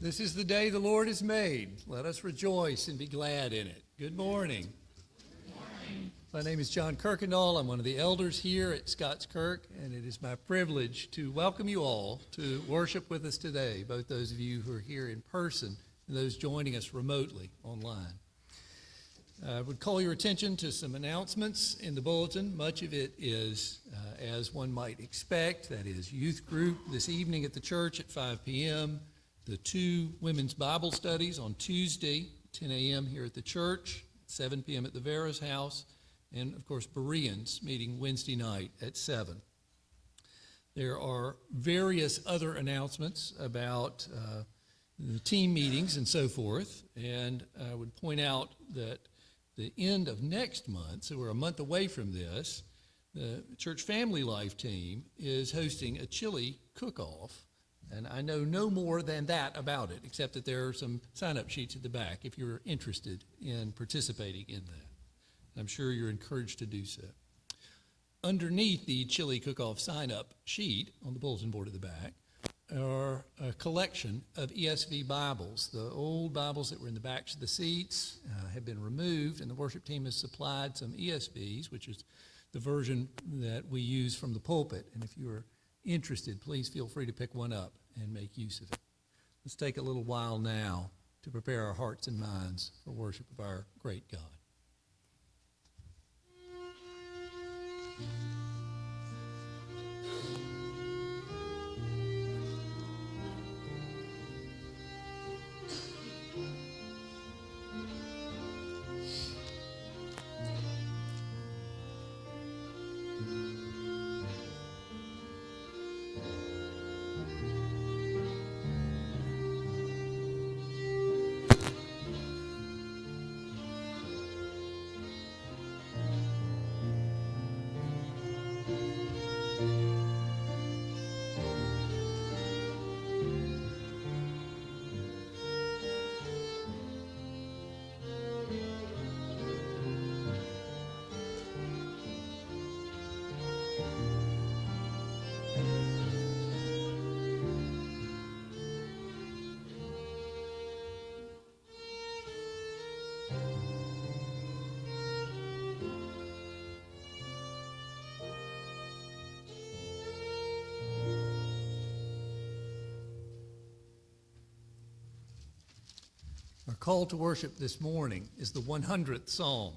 This is the day the Lord has made. Let us rejoice and be glad in it. Good morning. Good morning. My name is John Kirkendall. I'm one of the elders here at Scotts Kirk, and it is my privilege to welcome you all to worship with us today, both those of you who are here in person and those joining us remotely online. I would call your attention to some announcements in the bulletin. Much of it is, as one might expect, that is youth group this evening at the church at 5 p.m., the 2 women's Bible studies on Tuesday, 10 a.m. here at the church, 7 p.m. at the Vera's house, and, of course, Bereans meeting Wednesday night at 7. There are various other announcements about the team meetings and so forth, and I would point out that the end of next month, so we're a month away from this, the Church Family Life team is hosting a chili cook-off, and I know no more than that about it, except that there are some sign-up sheets at the back if you're interested in participating in that. I'm sure you're encouraged to do so. Underneath the chili cook-off sign-up sheet on the bulletin board at the back are a collection of ESV Bibles. The old Bibles that were in the backs of the seats have been removed, and the worship team has supplied some ESVs, which is the version that we use from the pulpit. And if you are interested, please feel free to pick one up and make use of it. Let's take a little while now to prepare our hearts and minds for worship of our great God. Our call to worship this morning is the 100th Psalm.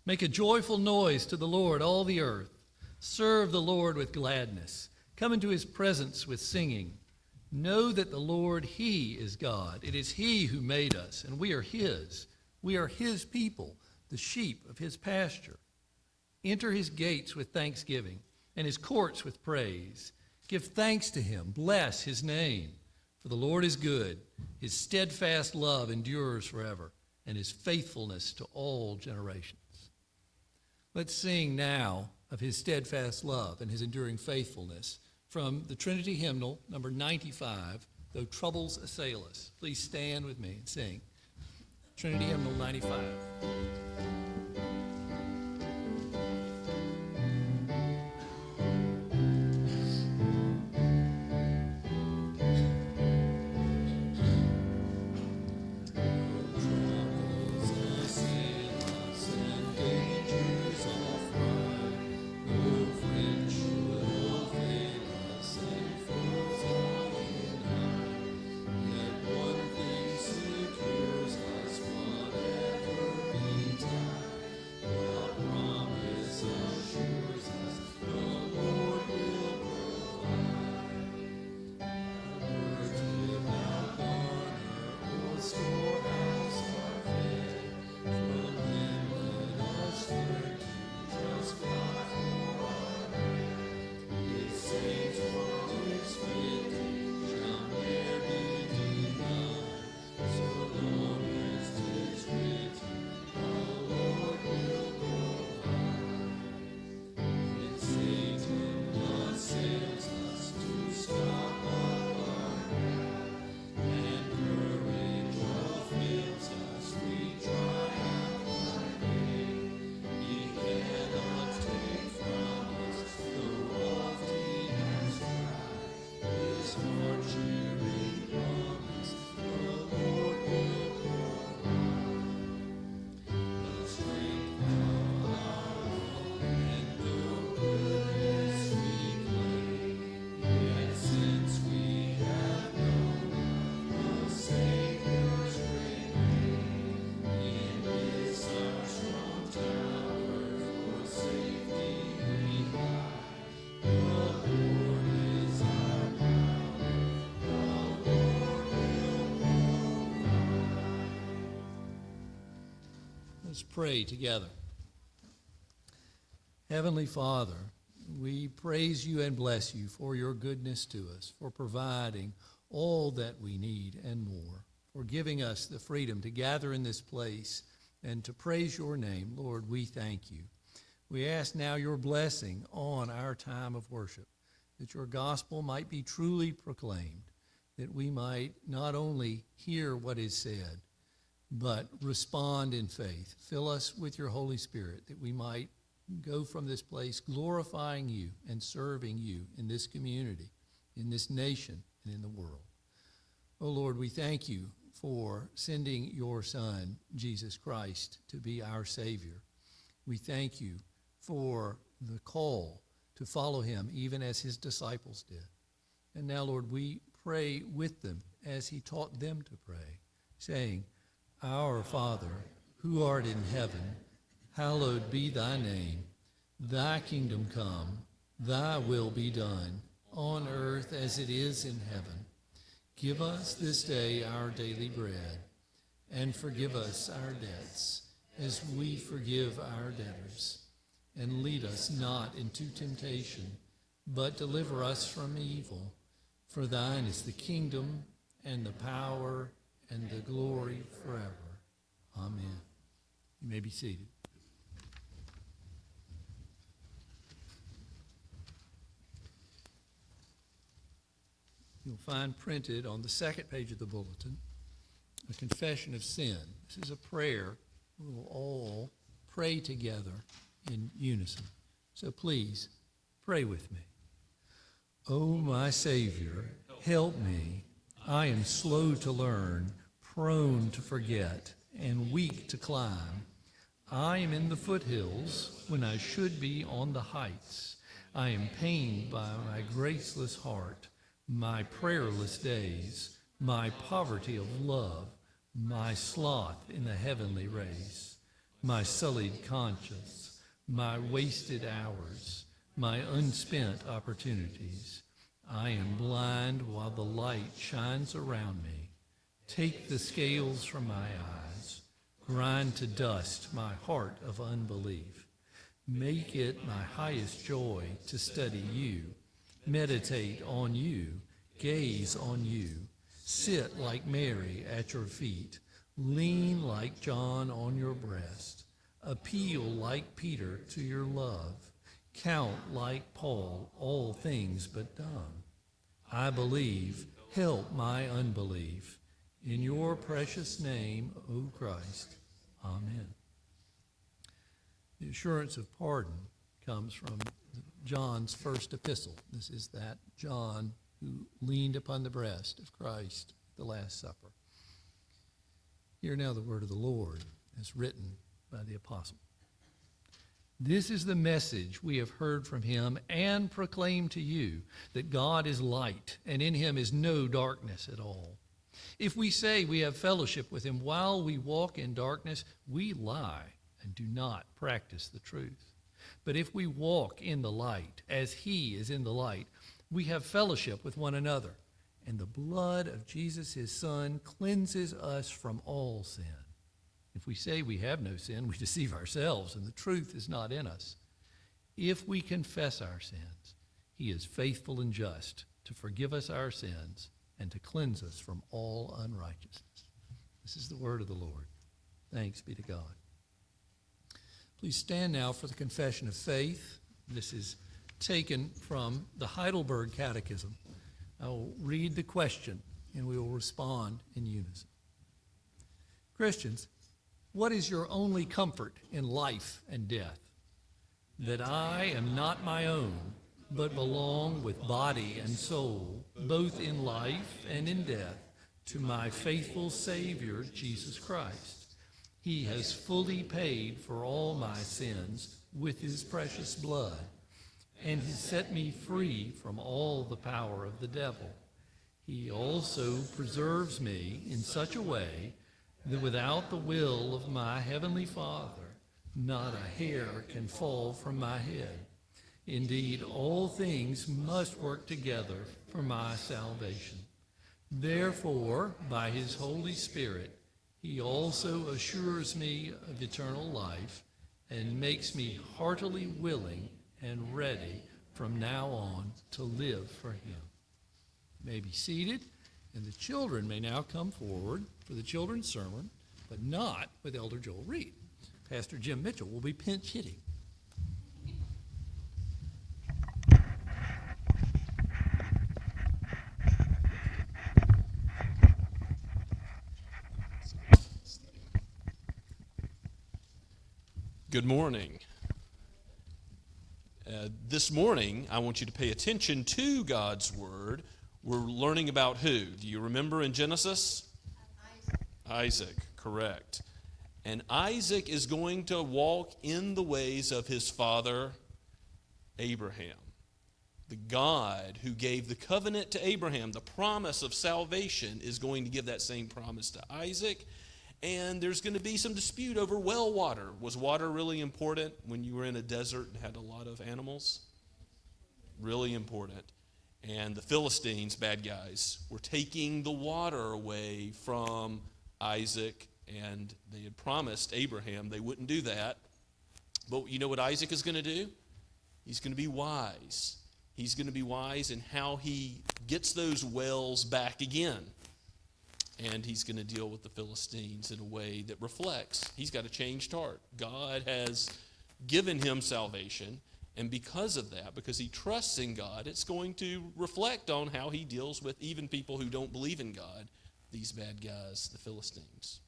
Make a joyful noise to the Lord, all the earth. Serve the Lord with gladness. Come into his presence with singing. Know that the Lord, he is God. It is he who made us, and we are his. We are his people, the sheep of his pasture. Enter his gates with thanksgiving and his courts with praise. Give thanks to him. Bless his name. For the Lord is good, his steadfast love endures forever, and his faithfulness to all generations. Let's sing now of his steadfast love and his enduring faithfulness from the Trinity hymnal, number 95, Though Troubles Assail Us. Please stand with me and sing. Trinity hymnal 95. Secures us, whatever Let's pray together. Heavenly Father, we praise you and bless you for your goodness to us, for providing all that we need and more, for giving us the freedom to gather in this place and to praise your name. Lord, we thank you. We ask now your blessing on our time of worship, that your gospel might be truly proclaimed, that we might not only hear what is said, but respond in faith. Fill us with your Holy Spirit, that we might go from this place glorifying you and serving you in this community, in this nation, and in the world. Oh Lord, we thank you for sending your Son, Jesus Christ, to be our Savior. We thank you for the call to follow him, even as his disciples did. And now, Lord, we pray with them as he taught them to pray, saying, Our Father, who art in heaven, hallowed be thy name. Thy kingdom come, thy will be done, on earth as it is in heaven. Give us this day our daily bread, and forgive us our debts, as we forgive our debtors. And lead us not into temptation, but deliver us from evil. For thine is the kingdom, and the power, and the glory forever. Amen. You may be seated. You'll find printed on the second page of the bulletin a confession of sin. This is a prayer we will all pray together in unison. So please pray with me. O my Savior, help me. I am slow to learn, prone to forget, and weak to climb. I am in the foothills when I should be on the heights. I am pained by my graceless heart, my prayerless days, my poverty of love, my sloth in the heavenly race, my sullied conscience, my wasted hours, my unspent opportunities. I am blind while the light shines around me. Take the scales from my eyes. Grind to dust my heart of unbelief. Make it my highest joy to study you, meditate on you, gaze on you, sit like Mary at your feet, lean like John on your breast, appeal like Peter to your love, count like Paul all things but dumb. I believe, help my unbelief. In your precious name, O Christ. Amen. The assurance of pardon comes from John's first epistle. This is that John who leaned upon the breast of Christ at the Last Supper. Hear now the word of the Lord as written by the apostle. This is the message we have heard from him and proclaim to you, that God is light, and in him is no darkness at all. If we say we have fellowship with him while we walk in darkness, we lie and do not practice the truth. But if we walk in the light, as he is in the light, we have fellowship with one another, and the blood of Jesus, his Son, cleanses us from all sin. If we say we have no sin, we deceive ourselves, and the truth is not in us. If we confess our sins, he is faithful and just to forgive us our sins and to cleanse us from all unrighteousness. This is the word of the Lord. Thanks be to God. Please stand now for the confession of faith. This is taken from the Heidelberg Catechism. I will read the question, and we will respond in unison. Christians, what is your only comfort in life and death? That I am not my own, but belong with body and soul, both in life and in death, to my faithful Savior, Jesus Christ. He has fully paid for all my sins with his precious blood, and has set me free from all the power of the devil. He also preserves me in such a way that without the will of my heavenly Father, not a hair can fall from my head. Indeed, all things must work together for my salvation. Therefore, by his Holy Spirit, he also assures me of eternal life and makes me heartily willing and ready from now on to live for him. You may be seated, and the children may now come forward for the children's sermon, but not with Elder Joel Reed. Pastor Jim Mitchell will be pinch hitting. Good morning. This morning, I want you to pay attention to God's Word. We're learning about who? Do you remember in Genesis? Isaac, correct. And Isaac is going to walk in the ways of his father, Abraham. The God who gave the covenant to Abraham, the promise of salvation, is going to give that same promise to Isaac. And there's going to be some dispute over well water. Was water really important when you were in a desert and had a lot of animals? Really important. And the Philistines, bad guys, were taking the water away from Isaac, and they had promised Abraham they wouldn't do that. But you know what Isaac is going to do? He's going to be wise. He's going to be wise in how he gets those wells back again. And he's going to deal with the Philistines in a way that reflects he's got a changed heart. God has given him salvation, and because of that, because he trusts in God, it's going to reflect on how he deals with even people who don't believe in God, these bad guys, the Philistines.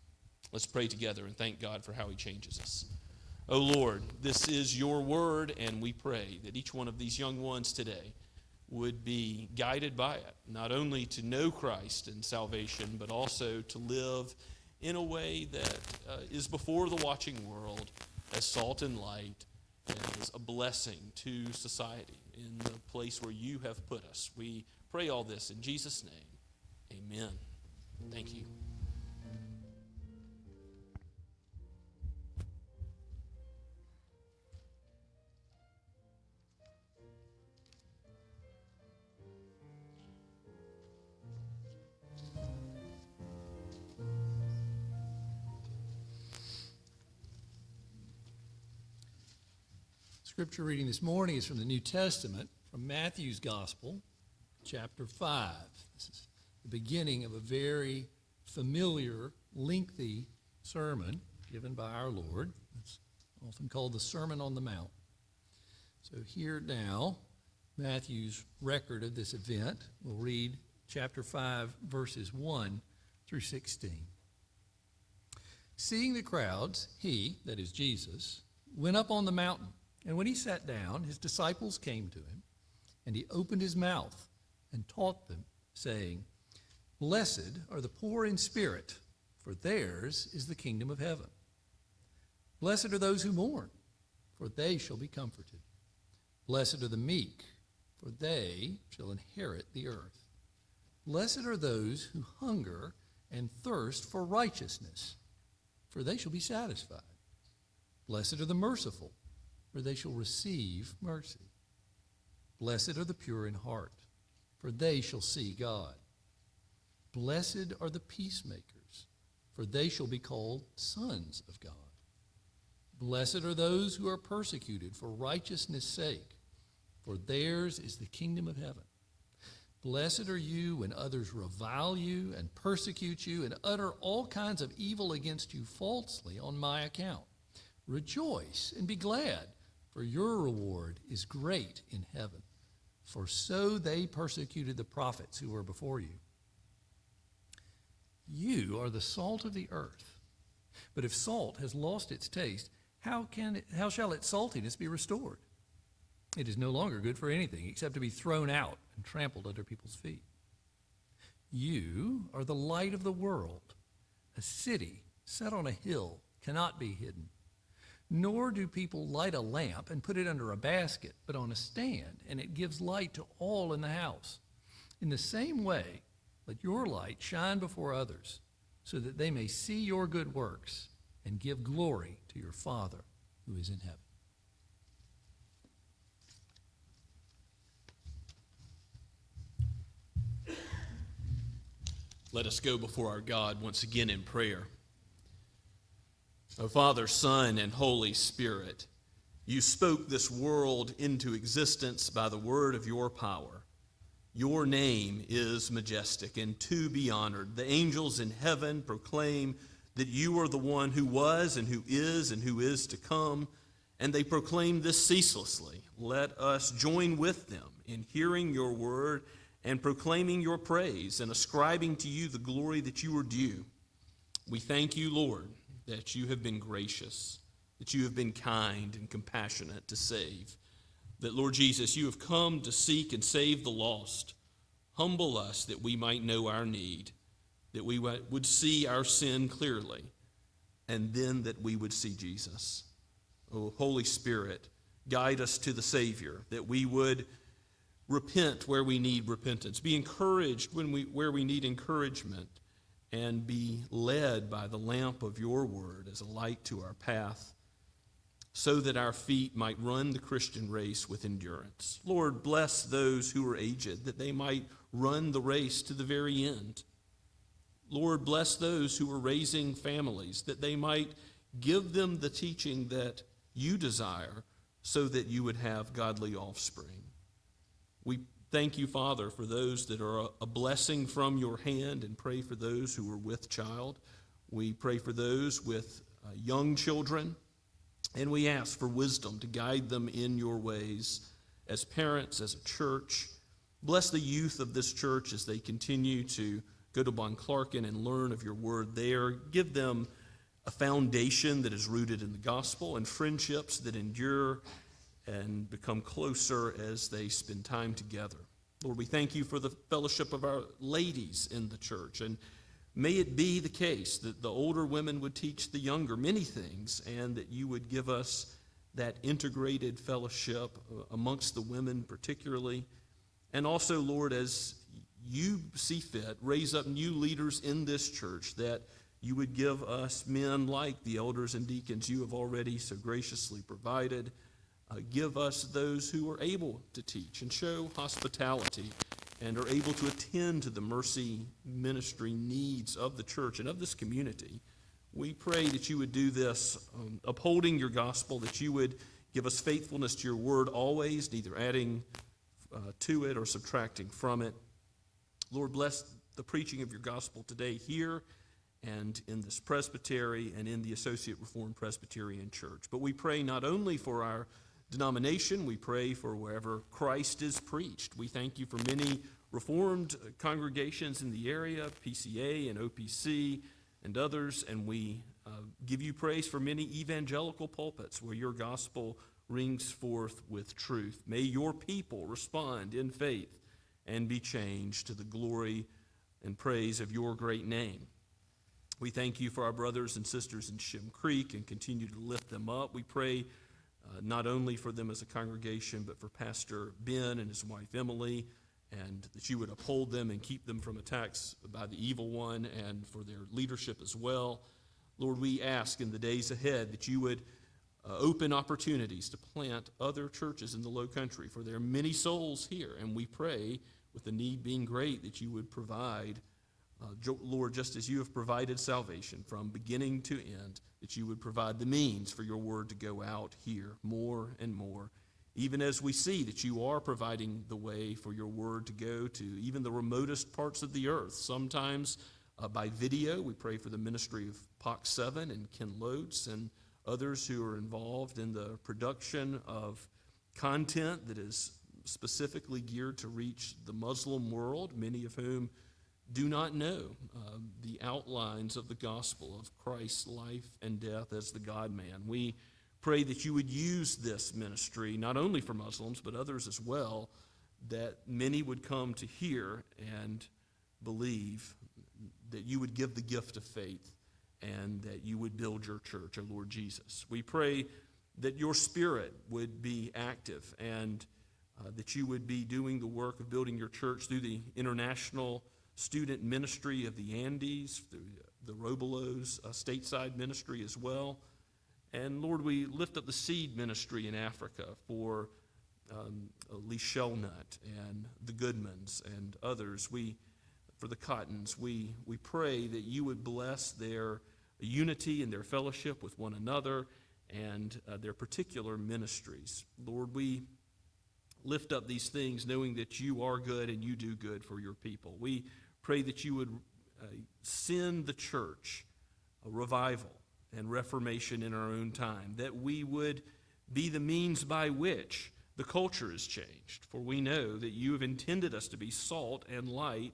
Let's pray together and thank God for how he changes us. Oh Lord, this is your word, and we pray that each one of these young ones today would be guided by it, not only to know Christ and salvation, but also to live in a way that is before the watching world as salt and light, as a blessing to society in the place where you have put us. We pray all this in Jesus' name. Amen. Thank you. Scripture reading this morning is from the New Testament, from Matthew's Gospel, chapter 5. This is the beginning of a very familiar, lengthy sermon given by our Lord. It's often called the Sermon on the Mount. So here now, Matthew's record of this event. We'll read chapter 5, verses 1 through 16. Seeing the crowds, he, that is Jesus, went up on the mountain. And when he sat down, his disciples came to him, and he opened his mouth and taught them, saying, Blessed are the poor in spirit, for theirs is the kingdom of heaven. Blessed are those who mourn, for they shall be comforted. Blessed are the meek, for they shall inherit the earth. Blessed are those who hunger and thirst for righteousness, for they shall be satisfied. Blessed are the merciful, for they shall receive mercy. Blessed are the pure in heart, for they shall see God. Blessed are the peacemakers, for they shall be called sons of God. Blessed are those who are persecuted for righteousness' sake, for theirs is the kingdom of heaven. Blessed are you when others revile you and persecute you and utter all kinds of evil against you falsely on my account. Rejoice and be glad, for your reward is great in heaven. For so they persecuted the prophets who were before you. You are the salt of the earth. But if salt has lost its taste, how shall its saltiness be restored? It is no longer good for anything except to be thrown out and trampled under people's feet. You are the light of the world. A city set on a hill cannot be hidden. Nor do people light a lamp and put it under a basket, but on a stand, and it gives light to all in the house. In the same way, let your light shine before others, so that they may see your good works and give glory to your Father who is in heaven. Let us go before our God once again in prayer. O Father, Son, and Holy Spirit, you spoke this world into existence by the word of your power. Your name is majestic and to be honored. The angels in heaven proclaim that you are the one who was and who is to come, and they proclaim this ceaselessly. Let us join with them in hearing your word and proclaiming your praise and ascribing to you the glory that you are due. We thank you, Lord, that you have been gracious, that you have been kind and compassionate to save, that, Lord Jesus, you have come to seek and save the lost. Humble us that we might know our need, that we would see our sin clearly, and then that we would see Jesus. Oh, Holy Spirit, guide us to the Savior, that we would repent where we need repentance, be encouraged where we need encouragement, and be led by the lamp of your word as a light to our path, so that our feet might run the Christian race with endurance. Lord, bless those who are aged, that they might run the race to the very end. Lord, bless those who are raising families, that they might give them the teaching that you desire, so that you would have godly offspring. We thank you, Father, for those that are a blessing from your hand, and pray for those who are with child. We pray for those with young children, and we ask for wisdom to guide them in your ways as parents, as a church. Bless the youth of this church as they continue to go to Bon Clarkin and learn of your word there. Give them a foundation that is rooted in the gospel and friendships that endure and become closer as they spend time together. Lord, we thank you for the fellowship of our ladies in the church, and may it be the case that the older women would teach the younger many things, and that you would give us that integrated fellowship amongst the women particularly. And also, Lord, as you see fit, raise up new leaders in this church, that you would give us men like the elders and deacons you have already so graciously provided. Give us those who are able to teach and show hospitality and are able to attend to the mercy ministry needs of the church and of this community. We pray that you would do this, upholding your gospel, that you would give us faithfulness to your word always, neither adding to it or subtracting from it. Lord, bless the preaching of your gospel today here and in this presbytery and in the Associate Reformed Presbyterian Church. But we pray not only for our denomination, we pray for wherever Christ is preached. We thank you for many Reformed congregations in the area, PCA and OPC and others, and we give you praise for many evangelical pulpits where your gospel rings forth with truth. May your people respond in faith and be changed to the glory and praise of your great name. We thank you for our brothers and sisters in Shem Creek and continue to lift them up. We pray not only for them as a congregation, but for Pastor Ben and his wife Emily, and that you would uphold them and keep them from attacks by the evil one, and for their leadership as well. Lord, we ask in the days ahead that you would open opportunities to plant other churches in the Low Country, for there are many souls here, and we pray, with the need being great, that you would provide, Lord, just as you have provided salvation from beginning to end, that you would provide the means for your word to go out here more and more, even as we see that you are providing the way for your word to go to even the remotest parts of the earth, sometimes by video. We pray for the ministry of POC7 and Ken Loates and others who are involved in the production of content that is specifically geared to reach the Muslim world, many of whom do not know the outlines of the gospel of Christ's life and death as the God-man. We pray that you would use this ministry, not only for Muslims, but others as well, that many would come to hear and believe, that you would give the gift of faith, and that you would build your church, O Lord Jesus. We pray that your Spirit would be active, and that you would be doing the work of building your church through the international student ministry of the Andes, through the Robolos stateside ministry as well. And Lord, we lift up the seed ministry in Africa for Lee Shelnut and the Goodmans and others. For the Cottons, we pray that you would bless their unity in their fellowship with one another and their particular ministries. Lord, we lift up these things knowing that you are good and you do good for your people. We pray that you would send the church a revival and reformation in our own time, that we would be the means by which the culture is changed. For we know that you have intended us to be salt and light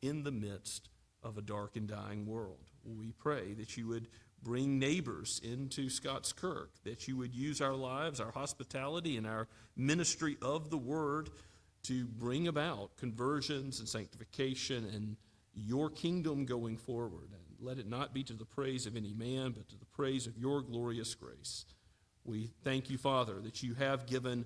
in the midst of a dark and dying world. We pray that you would bring neighbors into Scotts Kirk, that you would use our lives, our hospitality, and our ministry of the word to bring about conversions and sanctification and your kingdom going forward. And let it not be to the praise of any man, but to the praise of your glorious grace. We thank you, Father, that you have given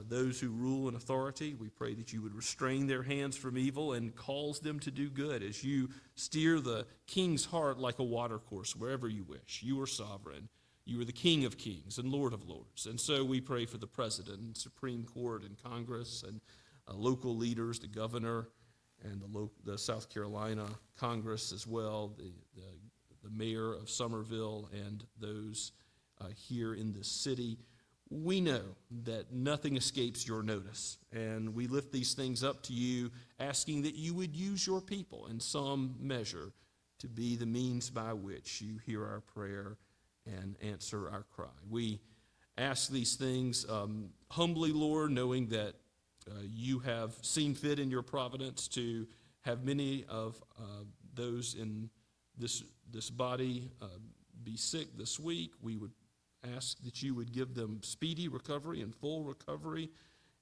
those who rule in authority. We pray that you would restrain their hands from evil and cause them to do good as you steer the king's heart like a watercourse wherever you wish. You are sovereign. You are the King of kings and Lord of lords. And so we pray for the President and Supreme Court and Congress and local leaders, the governor and the South Carolina Congress as well, the mayor of Somerville and those here in this city. We know that nothing escapes your notice, and we lift these things up to you, asking that you would use your people in some measure to be the means by which you hear our prayer and answer our cry. We ask these things humbly, Lord, knowing that you have seen fit in your providence to have many of those in this body be sick this week. We would ask that you would give them speedy recovery and full recovery,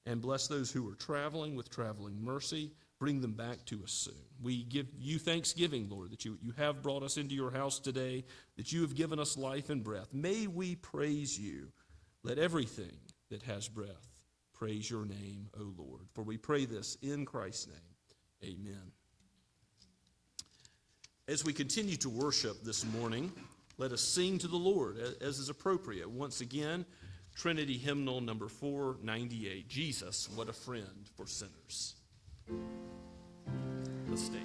and bless those who are traveling with traveling mercy. Bring them back to us soon. We give you thanksgiving, Lord, that you have brought us into your house today, that you have given us life and breath. May we praise you. Let everything that has breath praise your name, O Lord. For we pray this in Christ's name. Amen. As we continue to worship this morning, let us sing to the Lord as is appropriate. Once again, Trinity Hymnal number 498, Jesus, What a Friend for Sinners. Let's stand.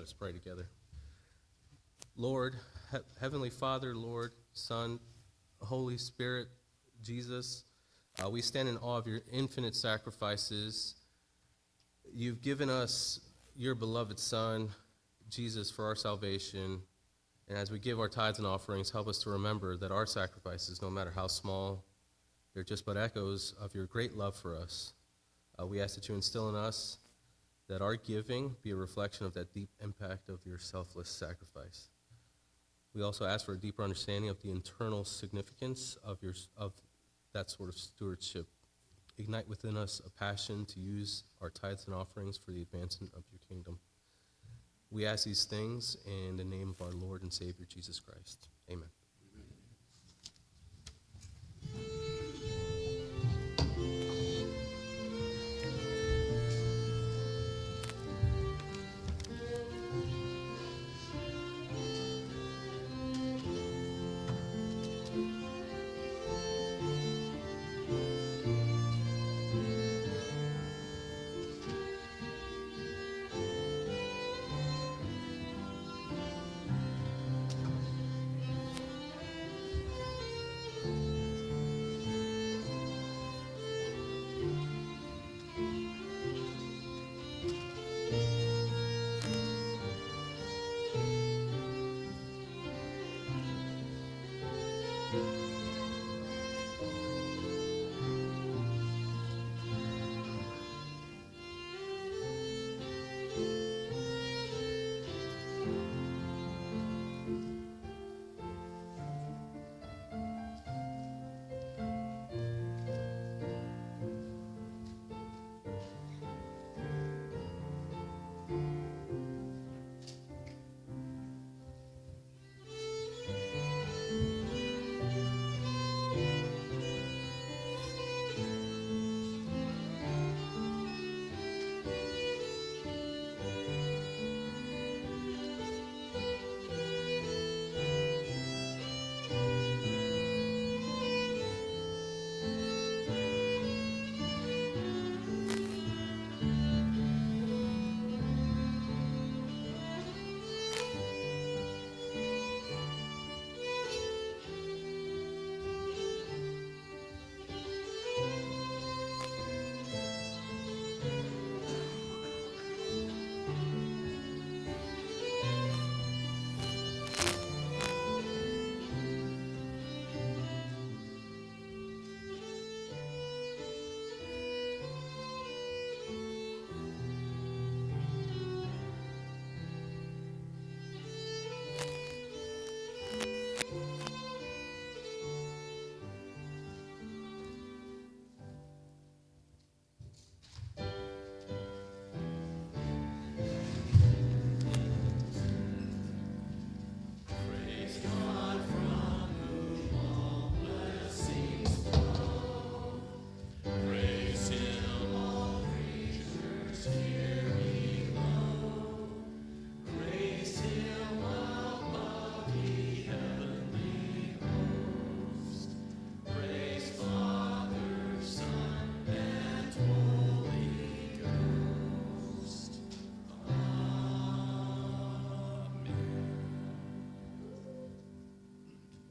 us pray together. Lord, Heavenly Father, Lord, Son, Holy Spirit, Jesus, we stand in awe of your infinite sacrifices. You've given us your beloved Son, Jesus, for our salvation. And as we give our tithes and offerings, help us to remember that our sacrifices, no matter how small, they're just but echoes of your great love for us. We ask that you instill in us that our giving be a reflection of that deep impact of your selfless sacrifice. We also ask for a deeper understanding of the internal significance of that sort of stewardship. Ignite within us a passion to use our tithes and offerings for the advancement of your kingdom. We ask these things in the name of our Lord and Savior, Jesus Christ. Amen.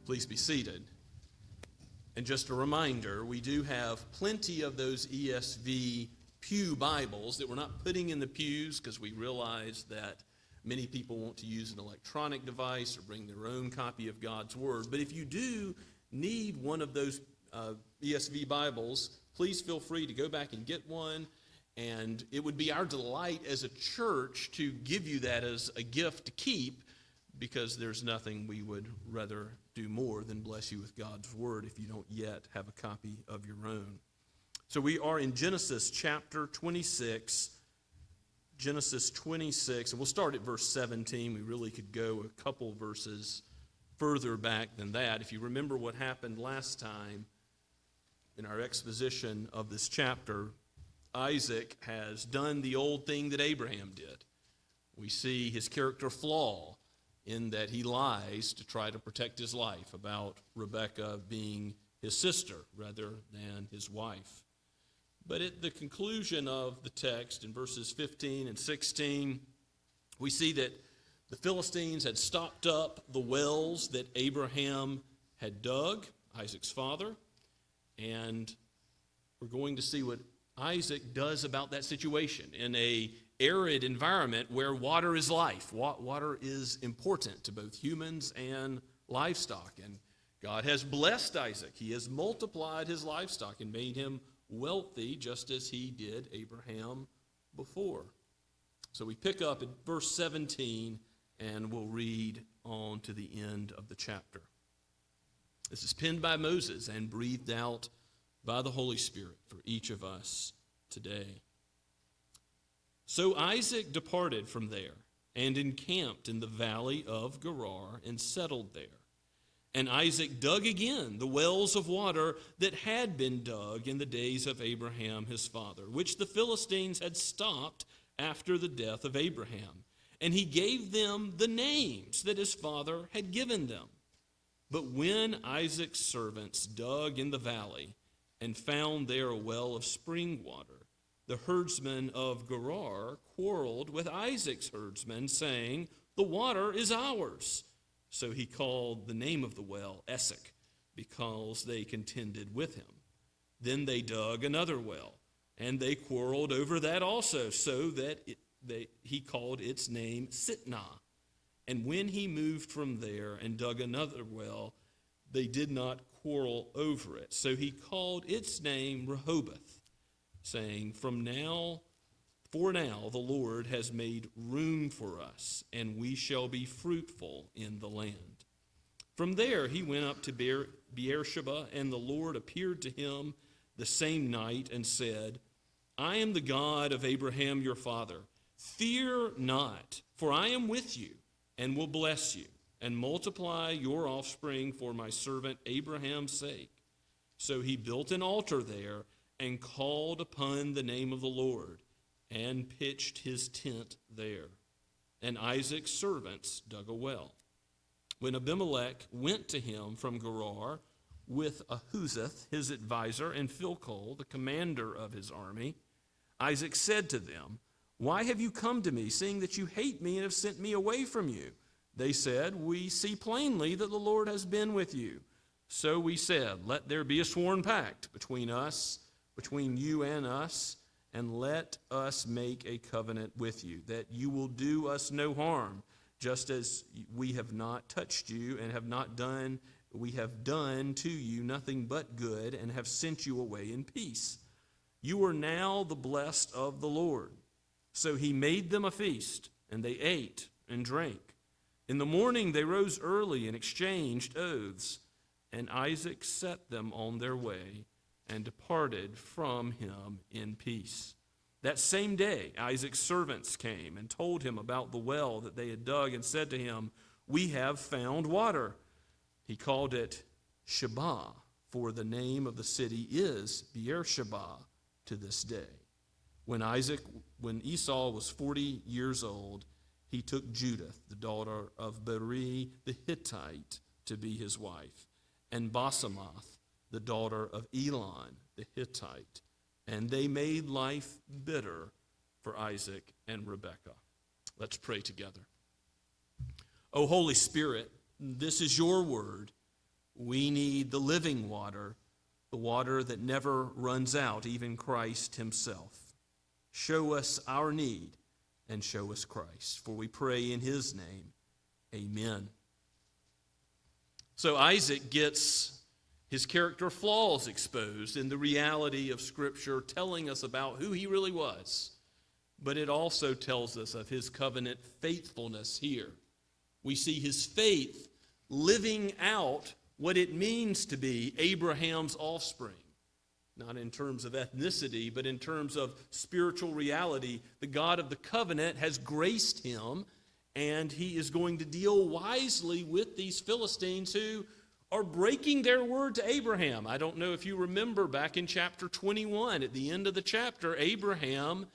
Please be seated. And just a reminder, we do have plenty of those ESV Pew Bibles that we're not putting in the pews because we realize that many people want to use an electronic device or bring their own copy of God's Word. But if you do need one of those ESV Bibles, please feel free to go back and get one. And it would be our delight as a church to give you that as a gift to keep, because there's nothing we would rather do more than bless you with God's Word if you don't yet have a copy of your own. So we are in Genesis chapter 26. Genesis 26, and we'll start at verse 17. We really could go a couple verses further back than that. If you remember what happened last time in our exposition of this chapter, Isaac has done the old thing that Abraham did. We see his character flaw in that he lies to try to protect his life about Rebekah being his sister rather than his wife. But at the conclusion of the text in verses 15 and 16, we see that The Philistines had stopped up the wells that Abraham had dug, Isaac's father, and we're going to see what Isaac does about that situation in a arid environment where water is life. Water is important to both humans and livestock, and God has blessed Isaac. He has multiplied his livestock and made him wealthy just as he did Abraham before. So we pick up at verse 17 and we'll read on to the end of the chapter. This is penned by Moses and breathed out by the Holy Spirit for each of us today. So Isaac departed from there and encamped in the valley of Gerar and settled there. And Isaac dug again the wells of water that had been dug in the days of Abraham his father, which the Philistines had stopped after the death of Abraham. And he gave them the names that his father had given them. But when Isaac's servants dug in the valley and found there a well of spring water, the herdsmen of Gerar quarreled with Isaac's herdsmen, saying, "The water is ours." So he called the name of the well Esek, because they contended with him. Then they dug another well, and they quarreled over that also, so that he called its name Sitnah. And when he moved from there and dug another well, they did not quarrel over it. So he called its name Rehoboth, saying, For now the Lord has made room for us, and we shall be fruitful in the land. From there he went up to Beersheba, and the Lord appeared to him the same night and said, I am the God of Abraham your father. Fear not, for I am with you, and will bless you, and multiply your offspring for my servant Abraham's sake. So he built an altar there, and called upon the name of the Lord, and pitched his tent there. And Isaac's servants dug a well. When Abimelech went to him from Gerar with Ahuzeth, his advisor, and Philcol, the commander of his army, Isaac said to them, Why have you come to me, seeing that you hate me and have sent me away from you? They said, We see plainly that the Lord has been with you. So we said, Let there be a sworn pact between you and us, and let us make a covenant with you, that you will do us no harm, just as we have not touched you and we have done to you nothing but good, and have sent you away in peace. You are now the blessed of the Lord. So he made them a feast, and they ate and drank. In the morning they rose early and exchanged oaths, and Isaac set them on their way and departed from him in peace. That same day Isaac's servants came and told him about the well that they had dug, and said to him, We have found water. He called it Sheba, for the name of the city is Beersheba to this day. When Esau was 40 years old, he took Judith, the daughter of Beri the Hittite, to be his wife, and Basemath, the daughter of Elon the Hittite, and they made life bitter for Isaac and Rebekah. Let's pray together. O Holy Spirit, this is your word. We need the living water, the water that never runs out, even Christ himself. Show us our need and show us Christ, for we pray in his name. Amen. So Isaac gets his character flaws exposed in the reality of Scripture, telling us about who he really was. But it also tells us of his covenant faithfulness here. We see his faith living out what it means to be Abraham's offspring. Not in terms of ethnicity, but in terms of spiritual reality. The God of the covenant has graced him, and he is going to deal wisely with these Philistines who are breaking their word to Abraham. I don't know if you remember back in chapter 21, at the end of the chapter, Abraham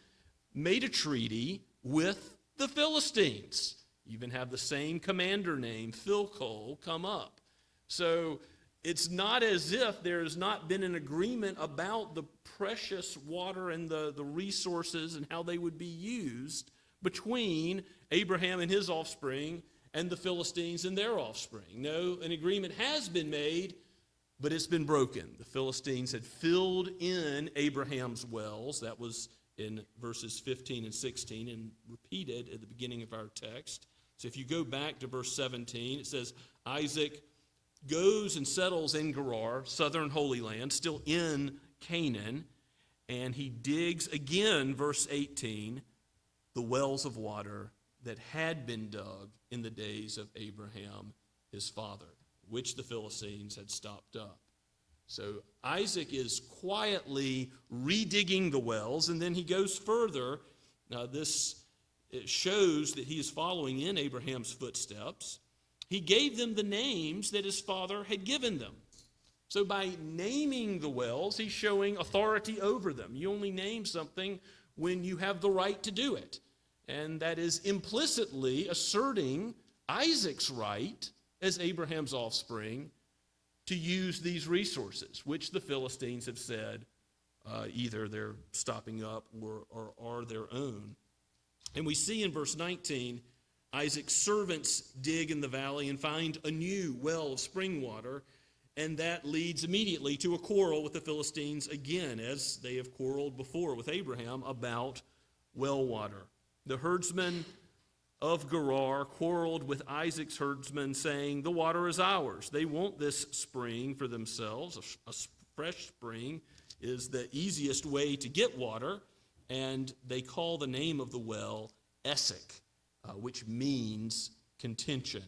made a treaty with the Philistines. You even have the same commander name, Philcol, come up. So it's not as if there has not been an agreement about the precious water and the resources and how they would be used, between Abraham and his offspring and the Philistines and their offspring. No, an agreement has been made, but it's been broken. The Philistines had filled in Abraham's wells. That was in verses 15 and 16 and repeated at the beginning of our text. So if you go back to verse 17, it says, Isaac goes and settles in Gerar, southern Holy Land, still in Canaan, and he digs again, verse 18, the wells of water that had been dug in the days of Abraham, his father, which the Philistines had stopped up. So Isaac is quietly redigging the wells, and then he goes further. Now it shows that he is following in Abraham's footsteps. He gave them the names that his father had given them. So by naming the wells, he's showing authority over them. You only name something when you have the right to do it. And that is implicitly asserting Isaac's right as Abraham's offspring to use these resources, which the Philistines have said either they're stopping up or are their own. And we see in verse 19, Isaac's servants dig in the valley and find a new well of spring water, and that leads immediately to a quarrel with the Philistines again, as they have quarreled before with Abraham about well water. The herdsmen of Gerar quarreled with Isaac's herdsmen, saying, the water is ours. They want this spring for themselves. A fresh spring is the easiest way to get water, and they call the name of the well Esek, which means contention.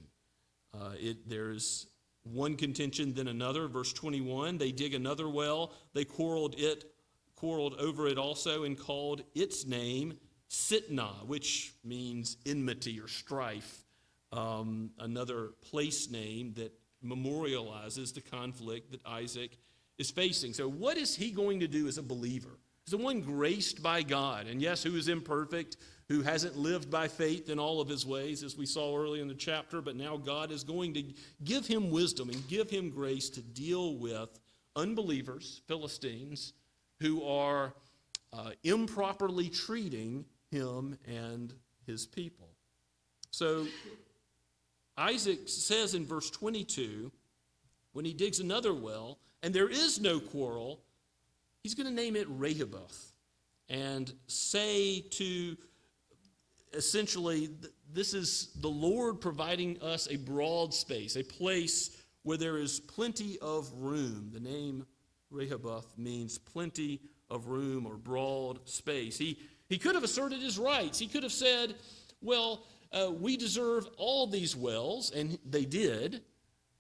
There's one contention, then another. Verse 21, they dig another well. They quarreled over it also and called its name Sitnah, which means enmity or strife, another place name that memorializes the conflict that Isaac is facing. So what is he going to do as a believer? As the one graced by God, and yes, who is imperfect, who hasn't lived by faith in all of his ways, as we saw earlier in the chapter, but now God is going to give him wisdom and give him grace to deal with unbelievers, Philistines, who are improperly treating him and his people. So Isaac says in verse 22, when he digs another well, and there is no quarrel, he's going to name it Rehoboth and say to, essentially, this is the Lord providing us a broad space, a place where there is plenty of room. The name Rehoboth means plenty of room or broad space. He could have asserted his rights. He could have said, well, we deserve all these wells, and they did.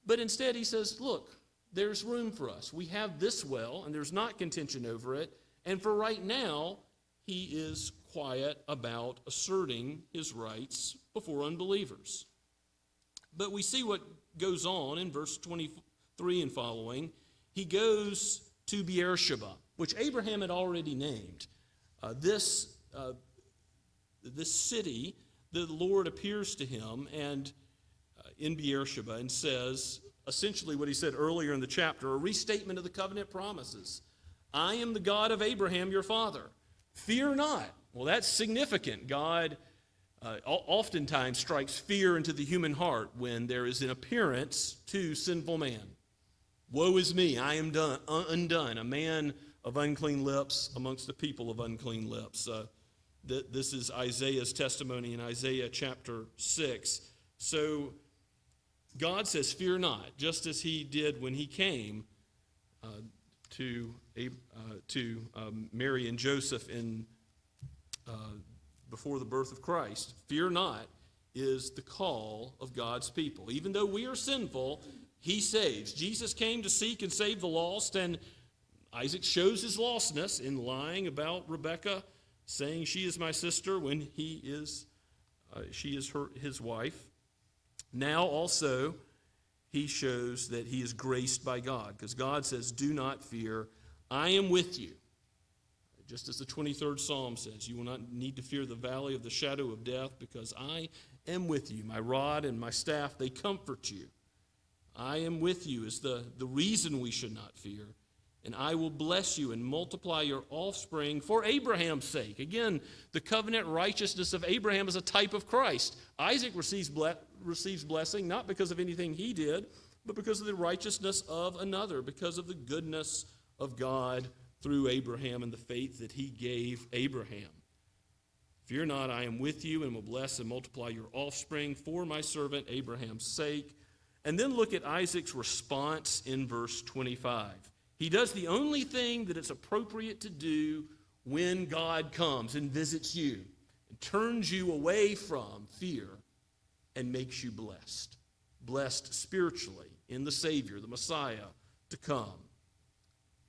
But instead he says, look, there's room for us. We have this well, and there's not contention over it. And for right now, he is quiet about asserting his rights before unbelievers. But we see what goes on in verse 23 and following. He goes to Beersheba, which Abraham had already named. This city, the Lord appears to him and in Beersheba and says, essentially what he said earlier in the chapter, a restatement of the covenant promises. I am the God of Abraham, your father. Fear not. Well, that's significant. God oftentimes strikes fear into the human heart when there is an appearance to sinful man. Woe is me, I am undone, a man of unclean lips amongst the people of unclean lips. This is Isaiah's testimony in Isaiah chapter 6. So God says, fear not, just as he did when he came to Mary and Joseph before the birth of Christ. Fear not is the call of God's people. Even though we are sinful, he saves. Jesus came to seek and save the lost, and Isaac shows his lostness in lying about Rebekah, saying she is my sister when she is his wife. Now also he shows that he is graced by God, because God says, do not fear, I am with you. Just as the 23rd Psalm says, you will not need to fear the valley of the shadow of death, because I am with you. My rod and my staff, they comfort you. I am with you is the reason we should not fear. and I will bless you and multiply your offspring for Abraham's sake. Again, the covenant righteousness of Abraham is a type of Christ. Isaac receives blessing not because of anything he did, but because of the righteousness of another, because of the goodness of God through Abraham and the faith that he gave Abraham. Fear not, I am with you and will bless and multiply your offspring for my servant Abraham's sake. And then look at Isaac's response in verse 25. He does the only thing that it's appropriate to do when God comes and visits you and turns you away from fear and makes you blessed. Blessed spiritually in the Savior, the Messiah, to come.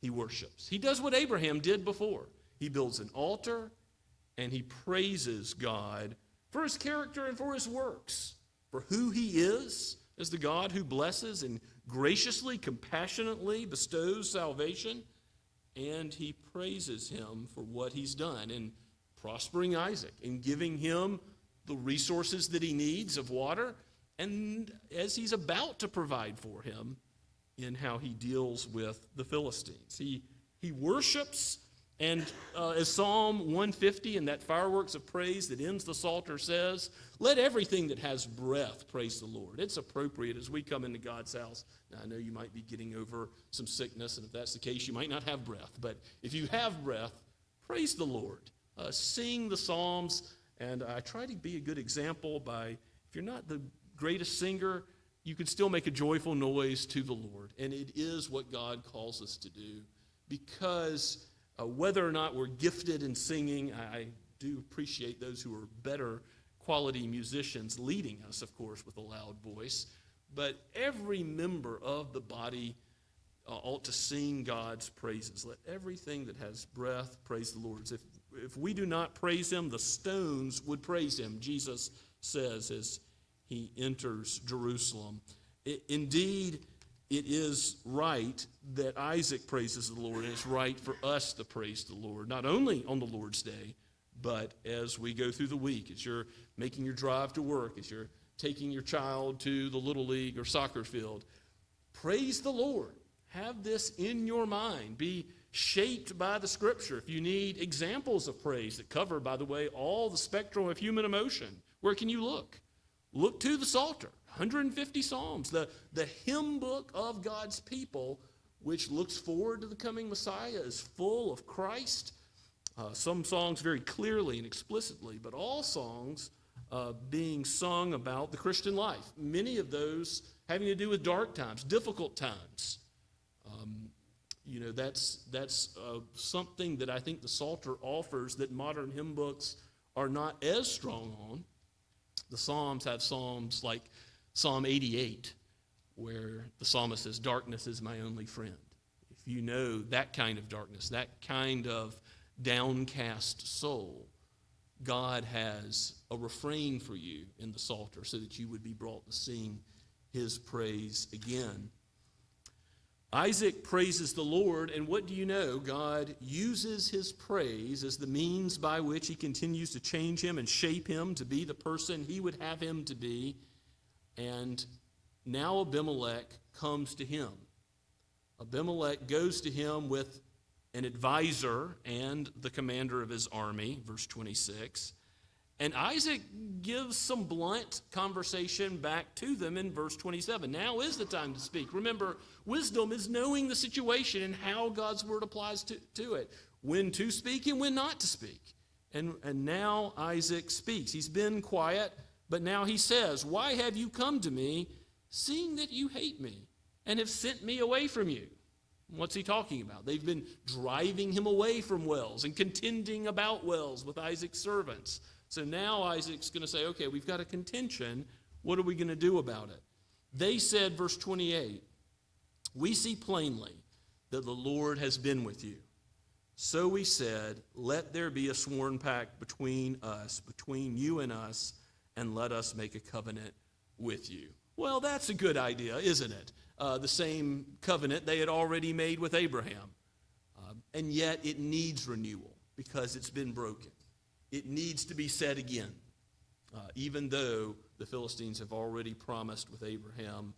He worships. He does what Abraham did before. He builds an altar and he praises God for his character and for his works, for who he is as the God who blesses and graciously, compassionately bestows salvation, and he praises him for what he's done in prospering Isaac and giving him the resources that he needs of water, and as he's about to provide for him in how he deals with the Philistines. He worships, and as Psalm 150 and that fireworks of praise that ends the Psalter says, let everything that has breath praise the Lord. It's appropriate as we come into God's house. Now, I know you might be getting over some sickness, and if that's the case, you might not have breath. But if you have breath, praise the Lord. Sing the Psalms, and I try to be a good example by, if you're not the greatest singer, you can still make a joyful noise to the Lord. And it is what God calls us to do, because whether or not we're gifted in singing, I do appreciate those who are better quality musicians leading us, of course, with a loud voice. But every member of the body ought to sing God's praises. Let everything that has breath praise the Lord. If we do not praise him, the stones would praise him, Jesus says as he enters Jerusalem. Indeed, it is right that Isaac praises the Lord, and it's right for us to praise the Lord, not only on the Lord's day, but as we go through the week, as you're making your drive to work, as you're taking your child to the Little League or soccer field. Praise the Lord. Have this in your mind. Be shaped by the Scripture. If you need examples of praise that cover, by the way, all the spectrum of human emotion, where can you look? Look to the Psalter, 150 Psalms, the hymn book of God's people, which looks forward to the coming Messiah, is full of Christ. Some songs very clearly and explicitly, but all songs being sung about the Christian life. Many of those having to do with dark times, difficult times. That's something that I think the Psalter offers that modern hymn books are not as strong on. The Psalms have psalms like Psalm 88, where the psalmist says, darkness is my only friend. If you know that kind of darkness, that kind of downcast soul, God has a refrain for you in the Psalter so that you would be brought to sing his praise again. Isaac praises the Lord, and what do you know? God uses his praise as the means by which he continues to change him and shape him to be the person he would have him to be. And now Abimelech comes to him. Abimelech goes to him with an advisor and the commander of his army, verse 26. And Isaac gives some blunt conversation back to them in verse 27. Now is the time to speak. Remember, wisdom is knowing the situation and how God's word applies to it. When to speak and when not to speak. And now Isaac speaks. He's been quiet, but now he says, why have you come to me, seeing that you hate me and have sent me away from you? What's he talking about? They've been driving him away from wells and contending about wells with Isaac's servants. So now Isaac's going to say, okay, we've got a contention. What are we going to do about it? They said, verse 28, we see plainly that the Lord has been with you. So we said, let there be a sworn pact between us, between you and us, and let us make a covenant with you. Well, that's a good idea, isn't it? The same covenant they had already made with Abraham. And yet it needs renewal because it's been broken. It needs to be said again, even though the Philistines have already promised with Abraham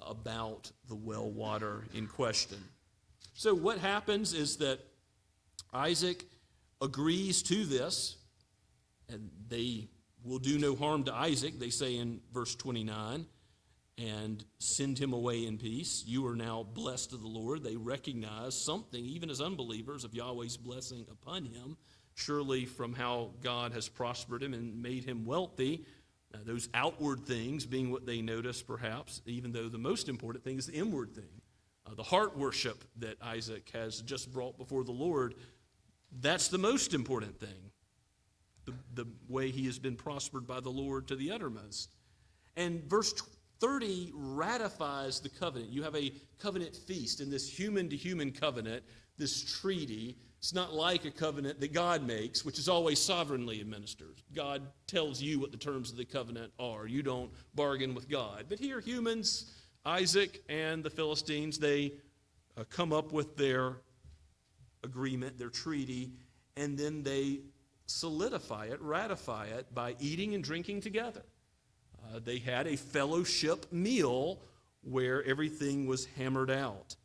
about the well water in question. So what happens is that Isaac agrees to this, and they will do no harm to Isaac, they say in verse 29, and send him away in peace. You are now blessed of the Lord. They recognize something, even as unbelievers, of Yahweh's blessing upon him, surely from how God has prospered him and made him wealthy. Those outward things being what they notice, perhaps, even though the most important thing is the inward thing. The heart worship that Isaac has just brought before the Lord, that's the most important thing. The way he has been prospered by the Lord to the uttermost. And verse 30 ratifies the covenant. You have a covenant feast in this human-to-human covenant, this treaty. It's not like a covenant that God makes, which is always sovereignly administered. God tells you what the terms of the covenant are. You don't bargain with God. But here, humans, Isaac and the Philistines, they come up with their agreement, their treaty, and then they solidify it, ratify it by eating and drinking together. They had a fellowship meal where everything was hammered out.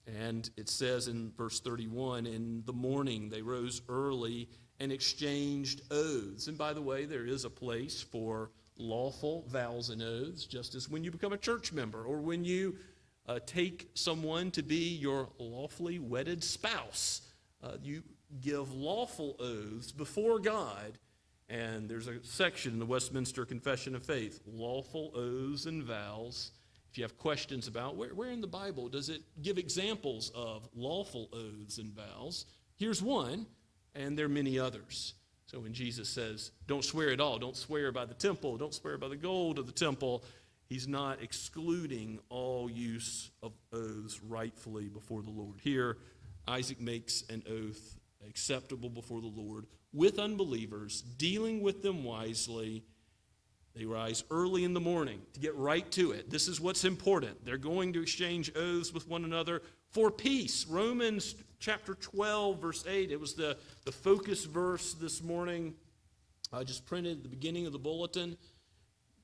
And it says in verse 31, in the morning they rose early and exchanged oaths. And by the way, there is a place for lawful vows and oaths, just as when you become a church member or when you take someone to be your lawfully wedded spouse. You give lawful oaths before God. And there's a section in the Westminster Confession of Faith, lawful oaths and vows. If you have questions about where in the Bible does it give examples of lawful oaths and vows, here's one, and there are many others. So when Jesus says, don't swear at all, don't swear by the temple, don't swear by the gold of the temple, he's not excluding all use of oaths rightfully before the Lord. Here, Isaac makes an oath acceptable before the Lord with unbelievers, dealing with them wisely. They rise early in the morning to get right to it. This is what's important. They're going to exchange oaths with one another for peace. Romans chapter 12, verse 8. It was the focus verse this morning. I just printed at the beginning of the bulletin.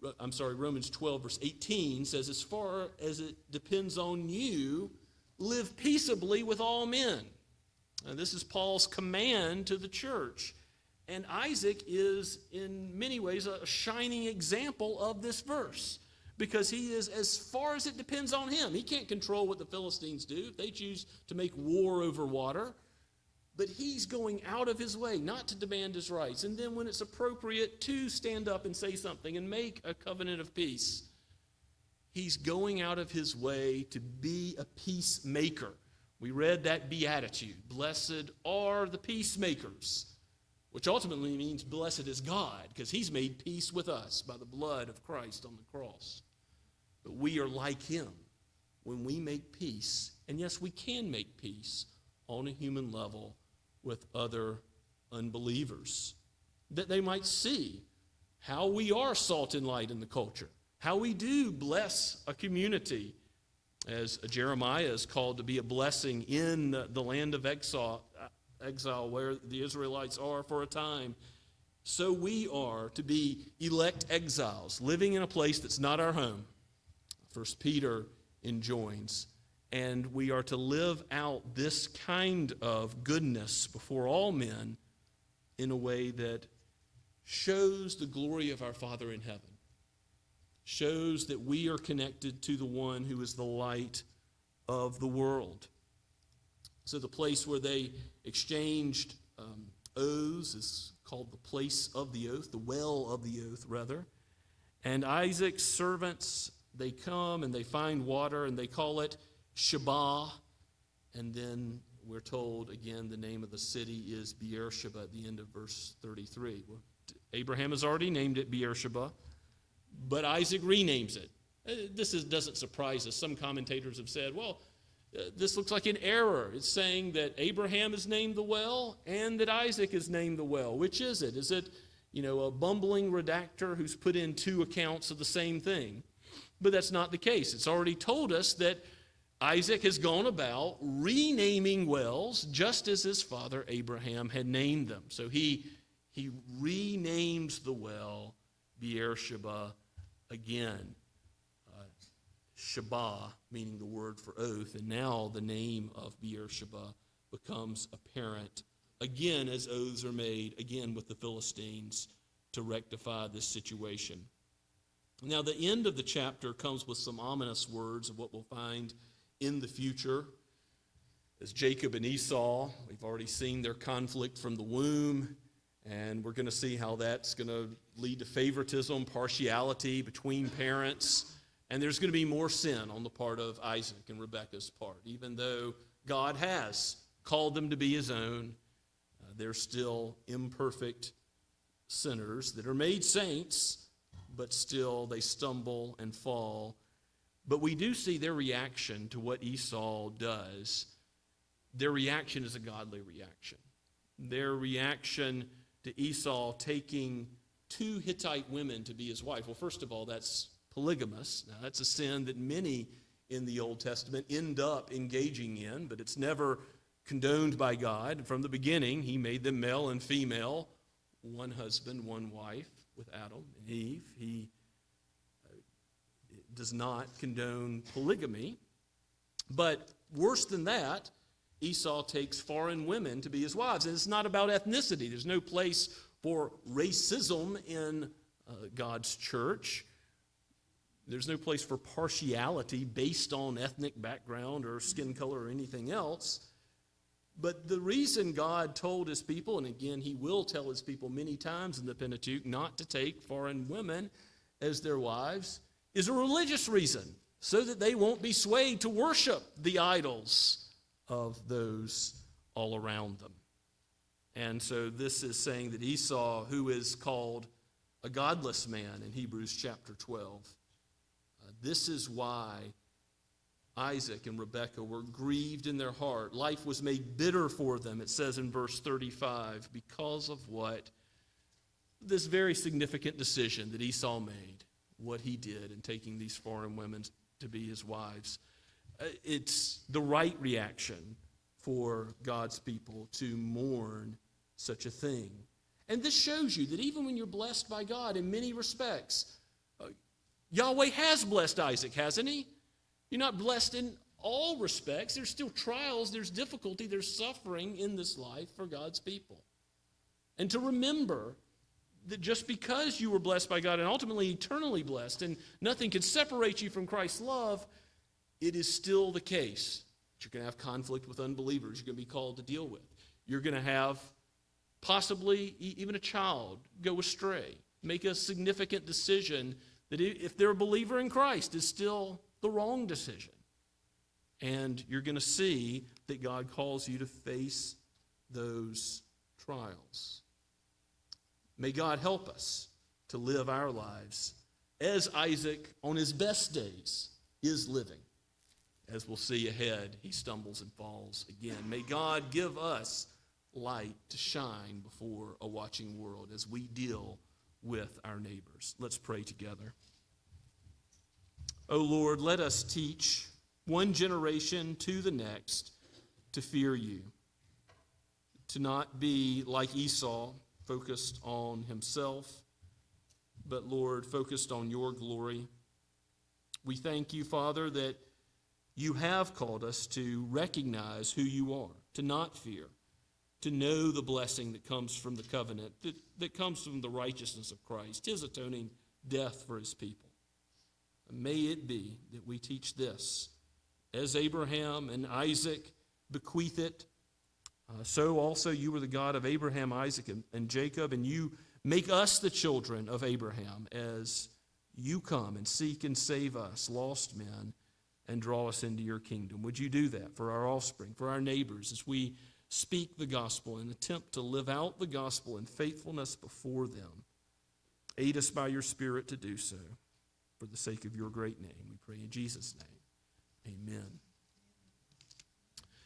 Romans 12, verse 18 says, as far as it depends on you, live peaceably with all men. And this is Paul's command to the church. And Isaac is, in many ways, a shining example of this verse because he is, as far as it depends on him. He can't control what the Philistines do if they choose to make war over water. But he's going out of his way not to demand his rights. And then when it's appropriate to stand up and say something and make a covenant of peace, he's going out of his way to be a peacemaker. We read that beatitude, blessed are the peacemakers, which ultimately means blessed is God, because he's made peace with us by the blood of Christ on the cross. But we are like him when we make peace, and yes, we can make peace on a human level with other unbelievers, that they might see how we are salt and light in the culture, how we do bless a community, as Jeremiah is called to be a blessing in the land of exile where the Israelites are for a time. So we are to be elect exiles, living in a place that's not our home. 1 Peter enjoins. And we are to live out this kind of goodness before all men in a way that shows the glory of our Father in heaven, shows that we are connected to the one who is the light of the world. So the place where they exchanged oaths is called the place of the oath, the well of the oath, rather. And Isaac's servants, they come and they find water and they call it Shabah. And then we're told, again, the name of the city is Beersheba at the end of verse 33. Well, Abraham has already named it Beersheba, but Isaac renames it. This doesn't surprise us. Some commentators have said, well, this looks like an error. It's saying that Abraham is named the well and that Isaac is named the well. Which is it? Is it, a bumbling redactor who's put in two accounts of the same thing? But that's not the case. It's already told us that Isaac has gone about renaming wells just as his father Abraham had named them. So he renames the well Beersheba again. Sheba, meaning the word for oath, and now the name of Beersheba becomes apparent again as oaths are made, again with the Philistines, to rectify this situation. Now, the end of the chapter comes with some ominous words of what we'll find in the future. As Jacob and Esau, we've already seen their conflict from the womb, and we're going to see how that's going to lead to favoritism, partiality between parents, and there's going to be more sin on the part of Isaac and Rebekah's part. Even though God has called them to be his own, they're still imperfect sinners that are made saints, but still they stumble and fall. But we do see their reaction to what Esau does. Their reaction is a godly reaction. Their reaction to Esau taking 2 Hittite women to be his wife. Well, first of all, that's polygamous. Now, that's a sin that many in the Old Testament end up engaging in, but it's never condoned by God. From the beginning, he made them male and female, one husband, one wife, with Adam and Eve. He does not condone polygamy. But worse than that, Esau takes foreign women to be his wives. And it's not about ethnicity. There's no place for racism in God's church. There's no place for partiality based on ethnic background or skin color or anything else. But the reason God told his people, and again, he will tell his people many times in the Pentateuch not to take foreign women as their wives, is a religious reason, so that they won't be swayed to worship the idols of those all around them. And so this is saying that Esau, who is called a godless man in Hebrews chapter 12, this is why Isaac and Rebekah were grieved in their heart. Life was made bitter for them, it says in verse 35, because of what? This very significant decision that Esau made, what he did in taking these foreign women to be his wives. It's the right reaction for God's people to mourn such a thing. And this shows you that even when you're blessed by God in many respects, Yahweh has blessed Isaac, hasn't he? You're not blessed in all respects. There's still trials, there's difficulty, there's suffering in this life for God's people. And to remember that just because you were blessed by God and ultimately eternally blessed and nothing can separate you from Christ's love, it is still the case that you're going to have conflict with unbelievers you're going to be called to deal with. You're going to have possibly even a child go astray, make a significant decision that if they're a believer in Christ is still the wrong decision. And you're going to see that God calls you to face those trials. May God help us to live our lives as Isaac on his best days is living. As we'll see ahead, he stumbles and falls again. May God give us light to shine before a watching world as we deal with our neighbors. Let's pray together. O Lord, let us teach one generation to the next to fear you, to not be like Esau, focused on himself, but Lord, focused on your glory. We thank you, Father, that you have called us to recognize who you are, to not fear, to know the blessing that comes from the covenant, that comes from the righteousness of Christ, his atoning death for his people. May it be that we teach this as Abraham and Isaac bequeath it. So also you were the God of Abraham, Isaac, and Jacob, and you make us the children of Abraham as you come and seek and save us, lost men, and draw us into your kingdom. Would you do that for our offspring, for our neighbors, as we speak the gospel and attempt to live out the gospel in faithfulness before them? Aid us by your Spirit to do so. For the sake of your great name, we pray in Jesus' name. Amen.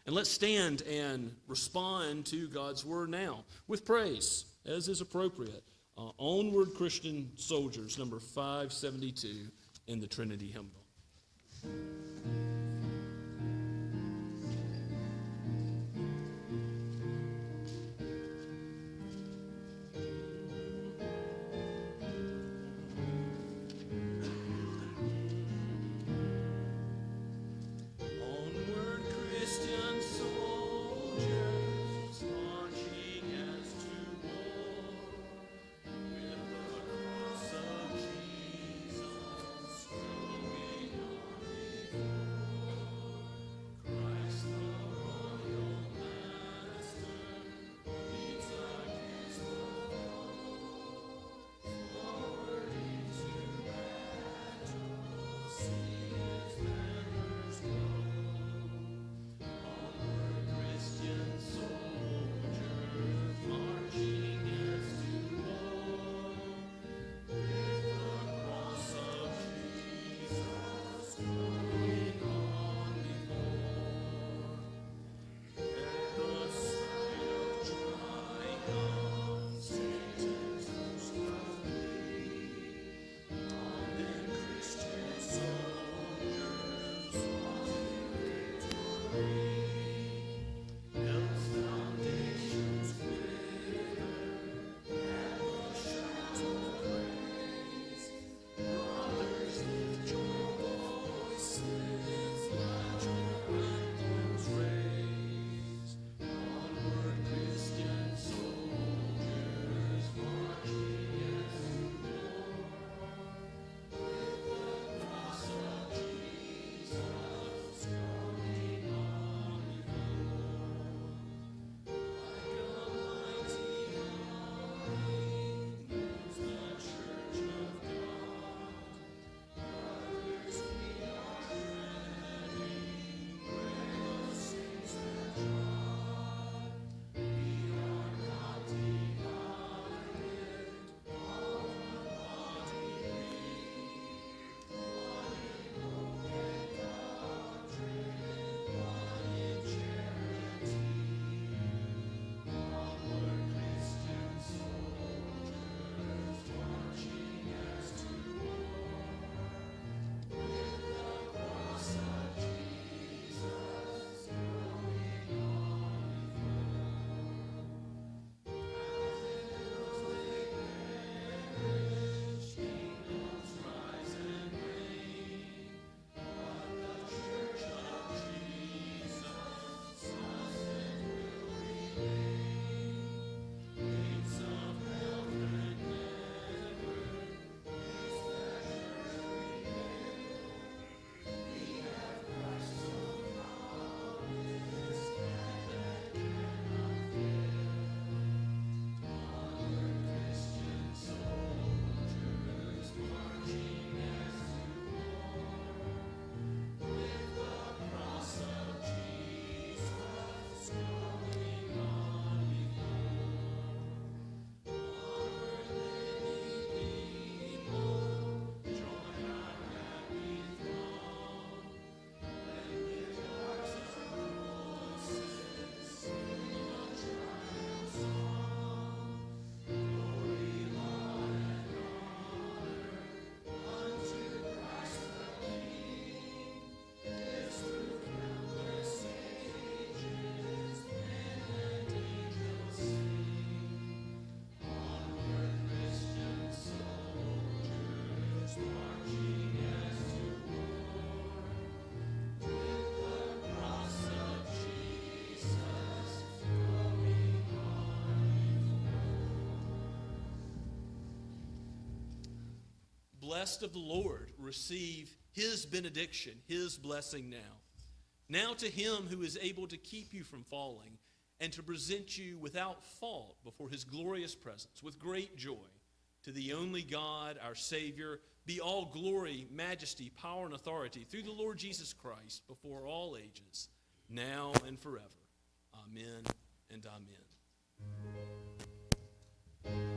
And let's stand and respond to God's word now with praise, as is appropriate. Onward Christian Soldiers, number 572 in the Trinity Hymnal. blessed of the Lord receive his benediction, his blessing now. Now to him who is able to keep you from falling and to present you without fault before his glorious presence with great joy, to the only God, our Savior, be all glory, majesty, power, and authority through the Lord Jesus Christ before all ages, now and forever. Amen and amen.